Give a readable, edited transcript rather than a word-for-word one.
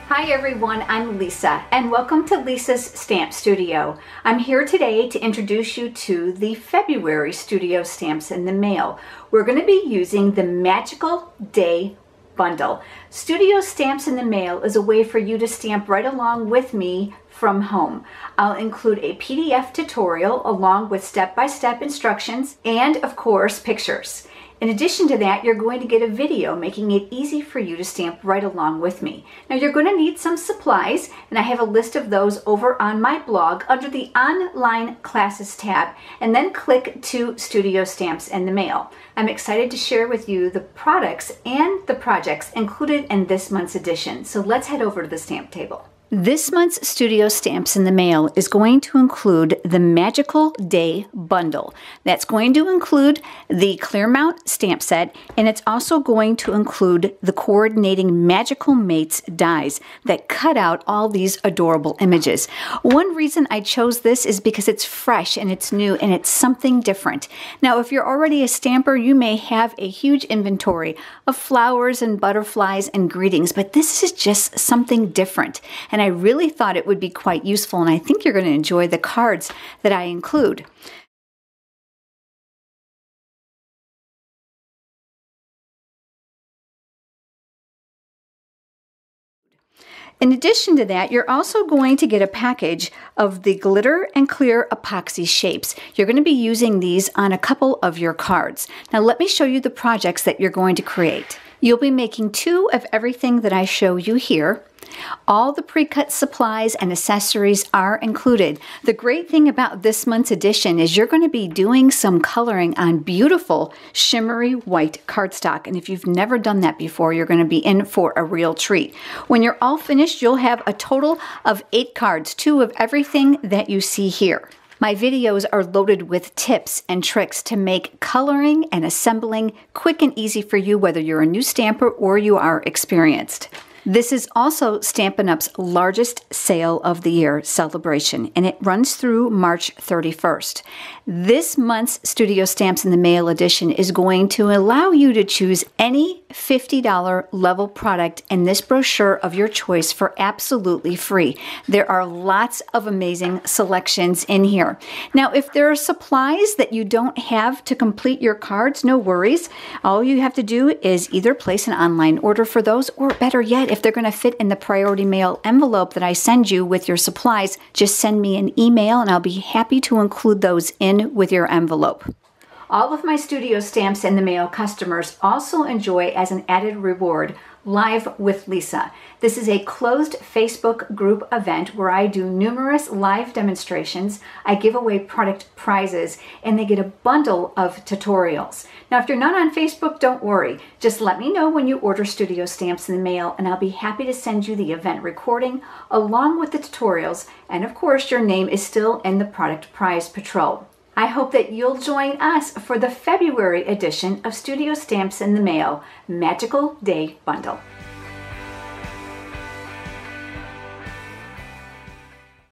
Hi everyone, I'm Lisa and welcome to Lisa's Stamp Studio. I'm here today to introduce you to the February studio stamps in the mail. We're going to be using the Magical Day Bundle. Studio Stamps in the Mail is a way for you to stamp right along with me from home. I'll include a PDF tutorial along with step-by-step instructions and of course pictures. In addition to that, you're going to get a video making it easy for you to stamp right along with me. Now you're going to need some supplies, and I have a list of those over on my blog under the Online Classes tab, and then click to Studio Stamps in the Mail. I'm excited to share with you the products and the projects included in this month's edition. So let's head over to the stamp table. This month's Studio Stamps in the Mail is going to include the Magical Day Bundle. That's going to include the clear mount stamp set, and it's also going to include the coordinating Magical Mates dies that cut out all these adorable images. One reason I chose this is because it's fresh and it's new and it's something different. Now, if you're already a stamper, you may have a huge inventory of flowers and butterflies and greetings, but this is just something different. And I really thought it would be quite useful, and I think you're going to enjoy the cards that I include. In addition to that, you're also going to get a package of the glitter and clear epoxy shapes. You're going to be using these on a couple of your cards. Now let me show you the projects that you're going to create. You'll be making 2 of everything that I show you here. All the pre-cut supplies and accessories are included. The great thing about this month's edition is you're going to be doing some coloring on beautiful shimmery white cardstock. And if you've never done that before, you're going to be in for a real treat. When you're all finished, you'll have a total of 8 cards, 2 of everything that you see here. My videos are loaded with tips and tricks to make coloring and assembling quick and easy for you, whether you're a new stamper or you are experienced. This is also Stampin' Up's largest sale of the year celebration, and it runs through March 31st. This month's Studio Stamps in the Mail edition is going to allow you to choose any $50 level product in this brochure of your choice for absolutely free. There are lots of amazing selections in here. Now, if there are supplies that you don't have to complete your cards, no worries. All you have to do is either place an online order for those, or better yet, if they're going to fit in the priority mail envelope that I send you with your supplies, just send me an email and I'll be happy to include those in with your envelope. All of my Studio Stamps in the Mail customers also enjoy, as an added reward, Live with Lisa. This is a closed Facebook group event where I do numerous live demonstrations, I give away product prizes, and they get a bundle of tutorials. Now, if you're not on Facebook, don't worry. Just let me know when you order Studio Stamps in the Mail, and I'll be happy to send you the event recording along with the tutorials, and of course, your name is still in the product prize patrol. I hope that you'll join us for the February edition of Studio Stamps in the Mail Magical Day Bundle.